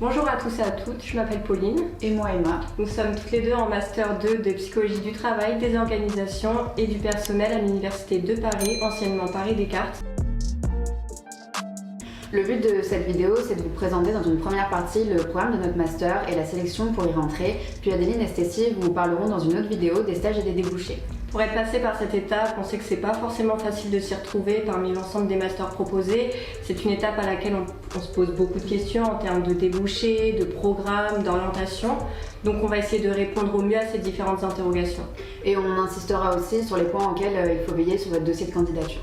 Bonjour à tous et à toutes, je m'appelle Pauline. Et moi Emma. Nous sommes toutes les deux en Master 2 de Psychologie du Travail, des Organisations et du Personnel à l'Université de Paris, anciennement Paris Descartes. Le but de cette vidéo, c'est de vous présenter dans une première partie le programme de notre Master et la sélection pour y rentrer. Puis Adeline et Stécie vous parleront dans une autre vidéo des stages et des débouchés. Pour être passé par cette étape, on sait que c'est pas forcément facile de s'y retrouver parmi l'ensemble des masters proposés. C'est une étape à laquelle on se pose beaucoup de questions en termes de débouchés, de programmes, d'orientation. Donc on va essayer de répondre au mieux à ces différentes interrogations. Et on insistera aussi sur les points auxquels il faut veiller sur votre dossier de candidature.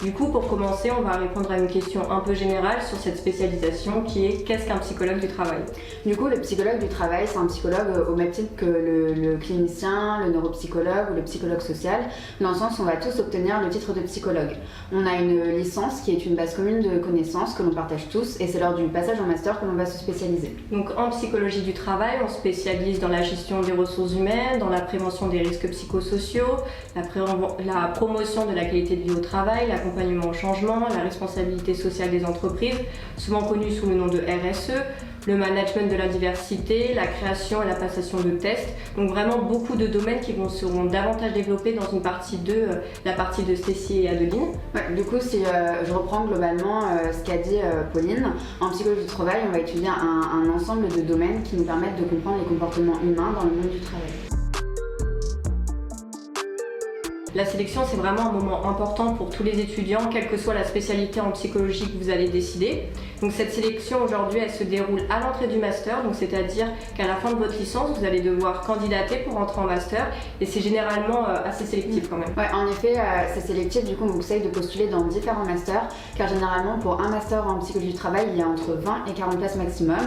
Du coup, pour commencer, on va répondre à une question un peu générale sur cette spécialisation qui est qu'est-ce qu'un psychologue du travail? Du coup, le psychologue du travail, c'est un psychologue au même titre que le clinicien, le neuropsychologue ou le psychologue social, dans le sens où on va tous obtenir le titre de psychologue. On a une licence qui est une base commune de connaissances que l'on partage tous et c'est lors du passage en master que l'on va se spécialiser. Donc en psychologie du travail, on spécialise dans la gestion des ressources humaines, dans la prévention des risques psychosociaux, la promotion de la qualité de vie au travail, l'accompagnement au changement, la responsabilité sociale des entreprises, souvent connue sous le nom de RSE, le management de la diversité, la création et la passation de tests. Donc vraiment beaucoup de domaines qui seront davantage développés dans une partie 2, la partie de Stécie et Adeline. Ouais, du coup, si je reprends globalement ce qu'a dit Pauline, en psychologie du travail, on va étudier un ensemble de domaines qui nous permettent de comprendre les comportements humains dans le monde du travail. La sélection, c'est vraiment un moment important pour tous les étudiants, quelle que soit la spécialité en psychologie que vous allez décider. Donc cette sélection aujourd'hui, elle se déroule à l'entrée du master, donc c'est-à-dire qu'à la fin de votre licence, vous allez devoir candidater pour entrer en master et c'est généralement assez sélectif quand même. Ouais, en effet, c'est sélectif, du coup on vous conseille de postuler dans différents masters, car généralement pour un master en psychologie du travail, il y a entre 20 et 40 places maximum.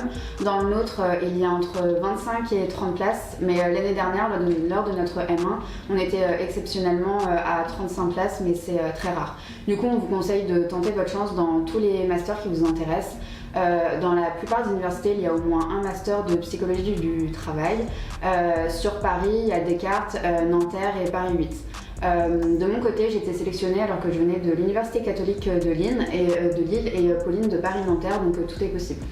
Dans le nôtre, il y a entre 25 et 30 places, mais l'année dernière, lors de notre M1, on était exceptionnellement à 35 places, mais c'est très rare. Du coup, on vous conseille de tenter votre chance dans tous les masters qui vous intéressent. Dans la plupart des universités, il y a au moins un master de psychologie du travail. Sur Paris, il y a Descartes, Nanterre et Paris 8. De mon côté, j'ai été sélectionnée alors que je venais de l'Université catholique de Lille et Pauline de Paris-Nanterre, donc tout est possible.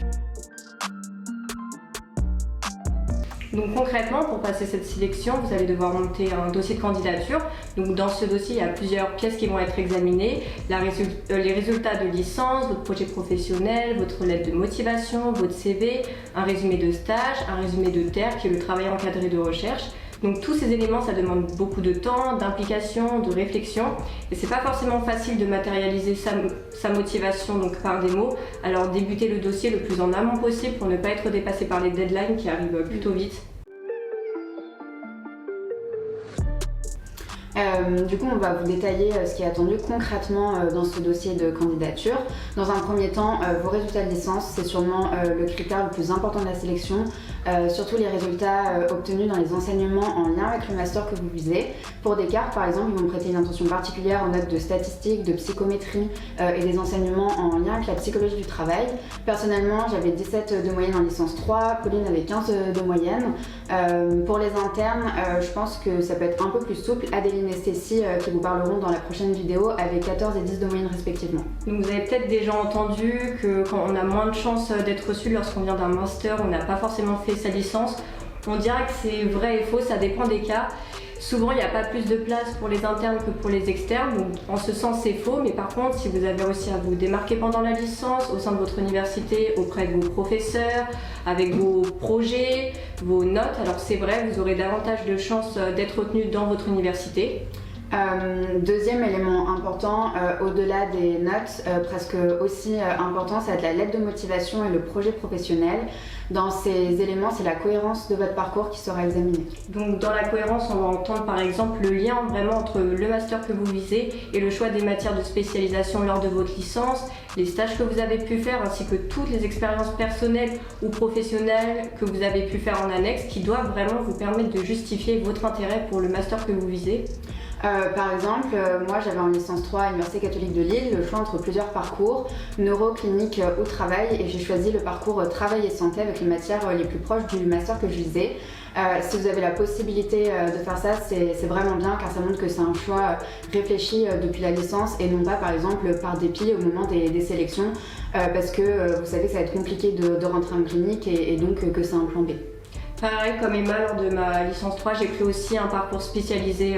Donc concrètement, pour passer cette sélection, vous allez devoir monter un dossier de candidature. Donc dans ce dossier, il y a plusieurs pièces qui vont être examinées. Les résultats de licence, votre projet professionnel, votre lettre de motivation, votre CV, un résumé de stage, un résumé de TER qui est le travail encadré de recherche. Donc tous ces éléments, ça demande beaucoup de temps, d'implication, de réflexion et c'est pas forcément facile de matérialiser sa motivation donc par des mots. Alors débutez le dossier le plus en amont possible pour ne pas être dépassé par les deadlines qui arrivent plutôt vite. Du coup, on va vous détailler ce qui est attendu concrètement dans ce dossier de candidature. Dans un premier temps, vos résultats de licence, c'est sûrement le critère le plus important de la sélection, surtout les résultats obtenus dans les enseignements en lien avec le master que vous visez. Pour Descartes, par exemple, ils vont prêter une attention particulière aux notes de statistiques, de psychométrie et des enseignements en lien avec la psychologie du travail. Personnellement, j'avais 17 de moyenne en licence 3, Pauline avait 15 de moyenne. Pour les internes, je pense que ça peut être un peu plus souple. Adeline et Stécie qui vous parleront dans la prochaine vidéo avec 14 et 10 de moyenne respectivement. Donc vous avez peut-être déjà entendu que quand on a moins de chances d'être reçu lorsqu'on vient d'un master, on n'a pas forcément fait sa licence. On dirait que c'est vrai et faux, ça dépend des cas. Souvent, il n'y a pas plus de place pour les internes que pour les externes, donc en ce sens c'est faux, mais par contre, si vous avez réussi à vous démarquer pendant la licence, au sein de votre université, auprès de vos professeurs, avec vos projets, vos notes, alors c'est vrai, vous aurez davantage de chances d'être retenu dans votre université. Deuxième élément important, au-delà des notes, presque aussi important, ça va être la lettre de motivation et le projet professionnel. Dans ces éléments, c'est la cohérence de votre parcours qui sera examinée. Donc dans la cohérence, on va entendre par exemple le lien vraiment entre le master que vous visez et le choix des matières de spécialisation lors de votre licence, les stages que vous avez pu faire ainsi que toutes les expériences personnelles ou professionnelles que vous avez pu faire en annexe qui doivent vraiment vous permettre de justifier votre intérêt pour le master que vous visez. Par exemple, moi j'avais en licence 3 à l'Université catholique de Lille le choix entre plusieurs parcours, neuro, clinique ou travail, et j'ai choisi le parcours travail et santé avec les matières les plus proches du master que je visais. Si vous avez la possibilité de faire ça, c'est vraiment bien car ça montre que c'est un choix réfléchi depuis la licence et non pas par exemple par dépit au moment des sélections parce que vous savez que ça va être compliqué de rentrer en clinique et donc que c'est un plan B. Pareil, comme Emma, lors de ma licence 3, j'ai pris aussi un parcours spécialisé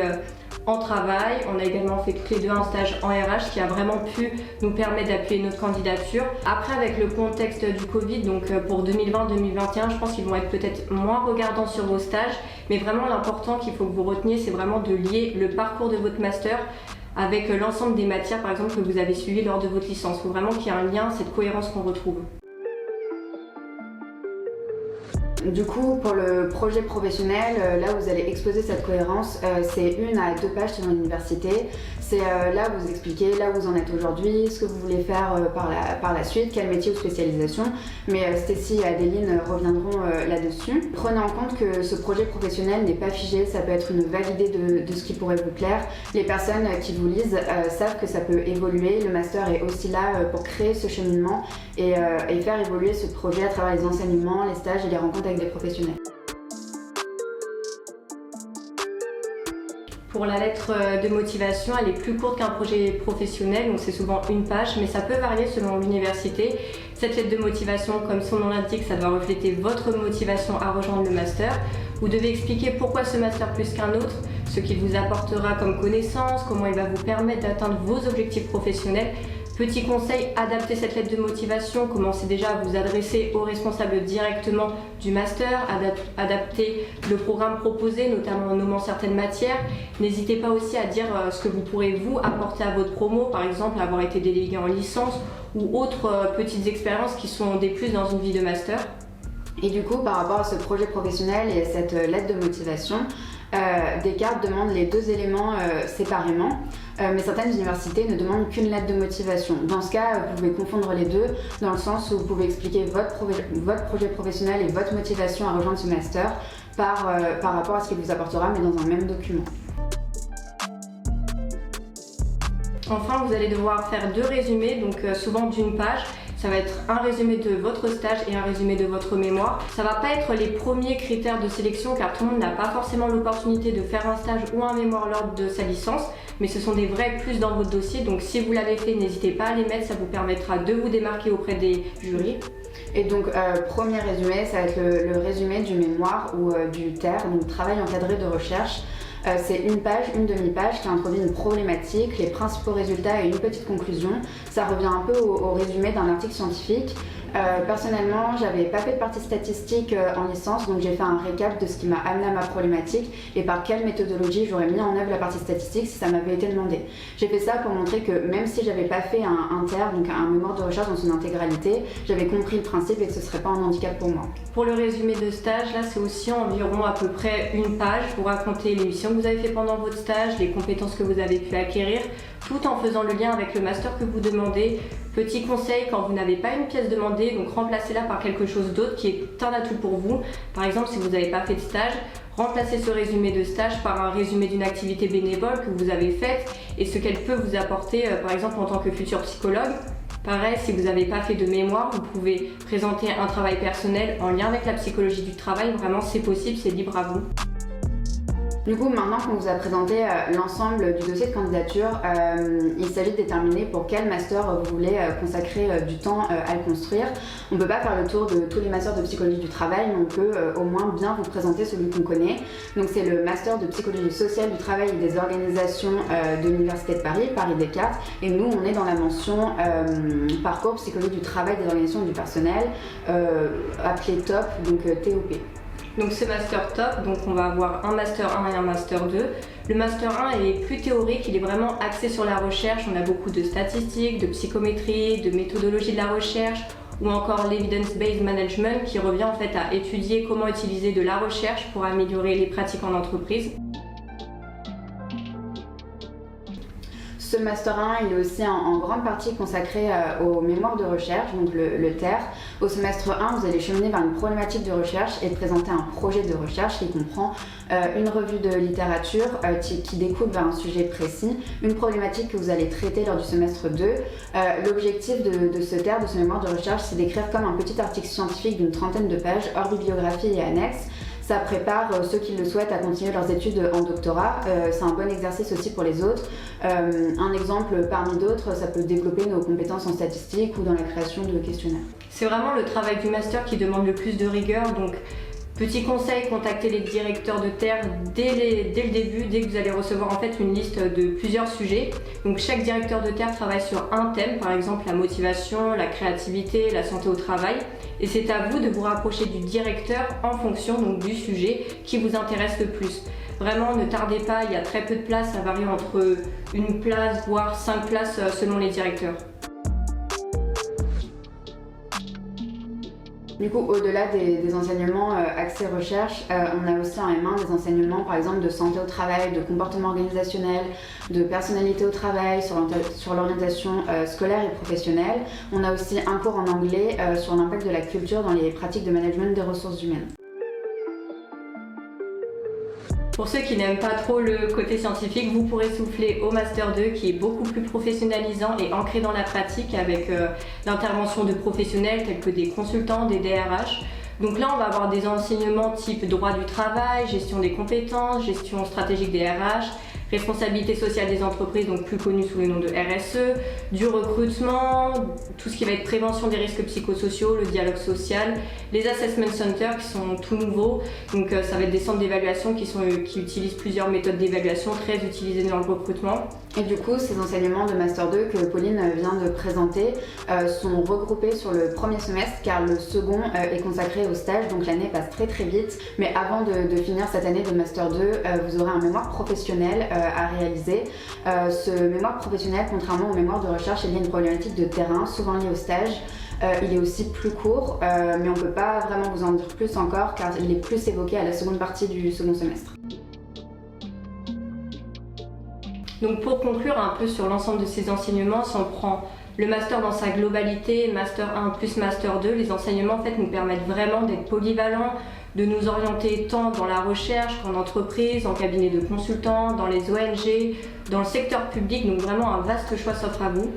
en travail. On a également fait toutes les deux un stage en RH qui a vraiment pu nous permettre d'appuyer notre candidature. Après, avec le contexte du Covid, donc pour 2020-2021, je pense qu'ils vont être peut-être moins regardants sur vos stages, mais vraiment l'important qu'il faut que vous reteniez, c'est vraiment de lier le parcours de votre master avec l'ensemble des matières, par exemple, que vous avez suivies lors de votre licence. Il faut vraiment qu'il y ait un lien, cette cohérence qu'on retrouve. Du coup, pour le projet professionnel, là où vous allez exposer cette cohérence, c'est 1 à 2 pages sur l'université. C'est là où vous expliquez là où vous en êtes aujourd'hui, ce que vous voulez faire par la suite, quel métier ou spécialisation. Mais Stécie et Adéline reviendront là-dessus. Prenez en compte que ce projet professionnel n'est pas figé, ça peut être une vague idée de ce qui pourrait vous plaire. Les personnes qui vous lisent savent que ça peut évoluer. Le master est aussi là pour créer ce cheminement et faire évoluer ce projet à travers les enseignements, les stages et les rencontres avec des professionnels. Pour la lettre de motivation, elle est plus courte qu'un projet professionnel, donc c'est souvent 1 page, mais ça peut varier selon l'université. Cette lettre de motivation, comme son nom l'indique, ça doit refléter votre motivation à rejoindre le master. Vous devez expliquer pourquoi ce master plus qu'un autre, ce qu'il vous apportera comme connaissance, comment il va vous permettre d'atteindre vos objectifs professionnels. Petit conseil, adaptez cette lettre de motivation, commencez déjà à vous adresser aux responsables directement du master, adaptez le programme proposé, notamment en nommant certaines matières. N'hésitez pas aussi à dire ce que vous pourrez vous apporter à votre promo, par exemple avoir été délégué en licence ou autres petites expériences qui sont des plus dans une vie de master. Et du coup, par rapport à ce projet professionnel et cette lettre de motivation, Descartes demande les 2 éléments séparément, mais certaines universités ne demandent qu'une lettre de motivation. Dans ce cas, vous pouvez confondre les deux, dans le sens où vous pouvez expliquer votre projet professionnel et votre motivation à rejoindre ce master par rapport à ce qu'il vous apportera, mais dans un même document. Enfin, vous allez devoir faire 2 résumés, donc souvent d'1 page. Ça va être un résumé de votre stage et un résumé de votre mémoire. Ça va pas être les premiers critères de sélection car tout le monde n'a pas forcément l'opportunité de faire un stage ou un mémoire lors de sa licence, mais ce sont des vrais plus dans votre dossier. Donc si vous l'avez fait, n'hésitez pas à les mettre, ça vous permettra de vous démarquer auprès des jurys. Et donc, premier résumé, ça va être le résumé du mémoire ou du TER, donc travail encadré de recherche. C'est 1 page, une demi-page qui introduit une problématique, les principaux résultats et une petite conclusion. Ça revient un peu au résumé d'un article scientifique. Personnellement, j'avais pas fait de partie statistique en licence, donc j'ai fait un récap de ce qui m'a amené à ma problématique et par quelle méthodologie j'aurais mis en œuvre la partie statistique si ça m'avait été demandé. J'ai fait ça pour montrer que même si j'avais pas fait un TER, donc un mémoire de recherche dans son intégralité, j'avais compris le principe et que ce serait pas un handicap pour moi. Pour le résumé de stage, là c'est aussi environ à peu près 1 page. Vous racontez les missions que vous avez fait pendant votre stage, les compétences que vous avez pu acquérir, tout en faisant le lien avec le master que vous demandez. Petit conseil, quand vous n'avez pas une pièce demandée, donc remplacez-la par quelque chose d'autre qui est un atout pour vous. Par exemple, si vous n'avez pas fait de stage, remplacez ce résumé de stage par un résumé d'une activité bénévole que vous avez faite et ce qu'elle peut vous apporter, par exemple en tant que futur psychologue. Pareil, si vous n'avez pas fait de mémoire, vous pouvez présenter un travail personnel en lien avec la psychologie du travail. Vraiment, c'est possible, c'est libre à vous. Du coup, maintenant qu'on vous a présenté l'ensemble du dossier de candidature, il s'agit de déterminer pour quel master vous voulez consacrer du temps à le construire. On ne peut pas faire le tour de tous les masters de psychologie du travail, mais on peut au moins bien vous présenter celui qu'on connaît. Donc c'est le master de psychologie sociale du travail et des organisations de l'Université de Paris, Paris Descartes. Et nous, on est dans la mention parcours psychologie du travail des organisations et du personnel, appelé TOP, donc TOP. Donc ce master top, donc on va avoir un master 1 et un master 2. Le master 1 est plus théorique, il est vraiment axé sur la recherche. On a beaucoup de statistiques, de psychométrie, de méthodologie de la recherche ou encore l'evidence-based management qui revient en fait à étudier comment utiliser de la recherche pour améliorer les pratiques en entreprise. Ce Master 1, il est aussi en grande partie consacré aux mémoires de recherche, donc le TER. Au semestre 1, vous allez cheminer vers une problématique de recherche et présenter un projet de recherche qui comprend une revue de littérature qui découpe vers un sujet précis, une problématique que vous allez traiter lors du semestre 2. L'objectif de ce TER, de ce mémoire de recherche, c'est d'écrire comme un petit article scientifique d'une trentaine de pages, hors bibliographie et annexe. Ça prépare ceux qui le souhaitent à continuer leurs études en doctorat. C'est un bon exercice aussi pour les autres. Un exemple parmi d'autres, ça peut développer nos compétences en statistique ou dans la création de questionnaires. C'est vraiment le travail du master qui demande le plus de rigueur. Donc, petit conseil, contactez les directeurs de TER dès le début, dès que vous allez recevoir en fait une liste de plusieurs sujets. Donc chaque directeur de TER travaille sur un thème, par exemple la motivation, la créativité, la santé au travail. Et c'est à vous de vous rapprocher du directeur en fonction donc, du sujet qui vous intéresse le plus. Vraiment, ne tardez pas, il y a très peu de places, ça varie entre une place voire 5 places selon les directeurs. Du coup, au-delà des enseignements axés recherche, on a aussi en M1 des enseignements par exemple de santé au travail, de comportement organisationnel, de personnalité au travail, sur l'orientation scolaire et professionnelle. On a aussi un cours en anglais sur l'impact de la culture dans les pratiques de management des ressources humaines. Pour ceux qui n'aiment pas trop le côté scientifique, vous pourrez souffler au Master 2 qui est beaucoup plus professionnalisant et ancré dans la pratique avec l'intervention de professionnels tels que des consultants, des DRH. Donc là, on va avoir des enseignements type droit du travail, gestion des compétences, gestion stratégique des RH, responsabilité sociale des entreprises, donc plus connu sous le nom de RSE, du recrutement, tout ce qui va être prévention des risques psychosociaux, le dialogue social, les assessment centers qui sont tout nouveaux, donc ça va être des centres d'évaluation qui utilisent plusieurs méthodes d'évaluation très utilisées dans le recrutement. Et du coup, ces enseignements de Master 2 que Pauline vient de présenter sont regroupés sur le premier semestre car le second est consacré au stage, donc l'année passe très très vite. Mais avant de finir cette année de Master 2, vous aurez un mémoire professionnel à réaliser. Ce mémoire professionnel, contrairement au mémoire de recherche, il y a une problématique de terrain, souvent liée au stage. Il est aussi plus court, mais on ne peut pas vraiment vous en dire plus encore car il est plus évoqué à la seconde partie du second semestre. Donc pour conclure un peu sur l'ensemble de ces enseignements, si on prend le master dans sa globalité, Master 1 plus Master 2, les enseignements en fait, nous permettent vraiment d'être polyvalents, de nous orienter tant dans la recherche qu'en entreprise, en cabinet de consultants, dans les ONG, dans le secteur public, donc vraiment un vaste choix s'offre à vous.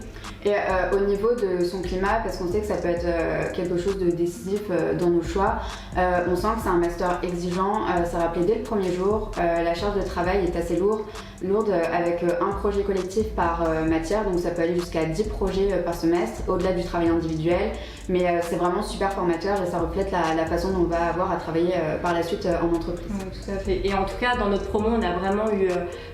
Et au niveau de son climat, parce qu'on sait que ça peut être quelque chose de décisif dans nos choix, on sent que c'est un master exigeant, ça rappelait dès le premier jour, la charge de travail est assez lourde avec un projet collectif par matière, donc ça peut aller jusqu'à 10 projets par semestre, au-delà du travail individuel, mais c'est vraiment super formateur et ça reflète la façon dont on va avoir à travailler par la suite en entreprise. Oui, tout à fait. Et en tout cas, dans notre promo, on a vraiment eu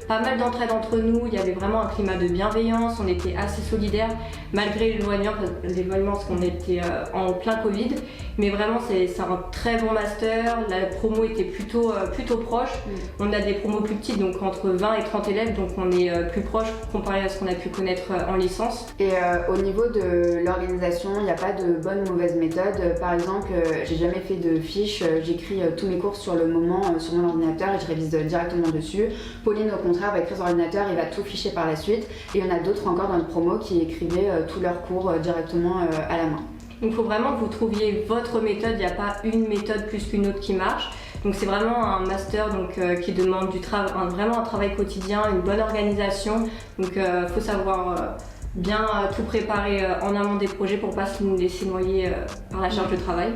pas mal d'entraide entre nous, il y avait vraiment un climat de bienveillance, on était assez solidaires, malgré l'éloignement parce qu'on était en plein Covid, mais vraiment c'est un très bon master, la promo était plutôt proche, on a des promos plus petites, donc entre 20 et 30 élèves, donc on est plus proche comparé à ce qu'on a pu connaître en licence. Et au niveau de l'organisation, il n'y a pas de bonne ou mauvaise méthode. Par exemple, j'ai jamais fait de fiche, j'écris tous mes cours sur le moment sur mon ordinateur et je révise directement dessus. Pauline au contraire va écrire sur l'ordinateur et va tout ficher par la suite. Et il y en a d'autres encore dans notre promo qui écrivaient tous leurs cours directement à la main. Donc il faut vraiment que vous trouviez votre méthode, il n'y a pas une méthode plus qu'une autre qui marche. Donc c'est vraiment un master qui demande vraiment un travail quotidien, une bonne organisation. Donc il faut savoir bien tout préparer en amont des projets pour ne pas se laisser noyer par la charge de travail.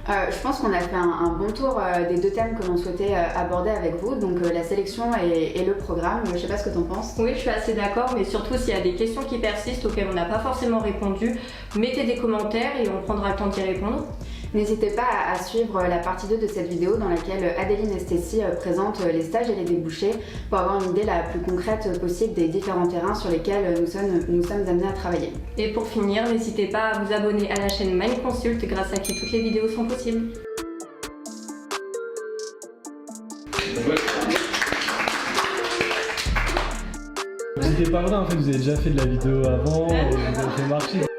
Je pense qu'on a fait un bon tour des deux thèmes que l'on souhaitait aborder avec vous, donc la sélection et le programme. Je ne sais pas ce que tu en penses. Oui, je suis assez d'accord, mais surtout s'il y a des questions qui persistent auxquelles on n'a pas forcément répondu, mettez des commentaires et on prendra le temps d'y répondre. N'hésitez pas à suivre la partie 2 de cette vidéo dans laquelle Adeline et Stécie présentent les stages et les débouchés pour avoir une idée la plus concrète possible des différents terrains sur lesquels nous sommes amenés à travailler. Et pour finir, n'hésitez pas à vous abonner à la chaîne MindConsult grâce à qui toutes les vidéos sont possibles. C'était pas vrai, en fait, vous avez déjà fait de la vidéo avant, vous avez fait marcher.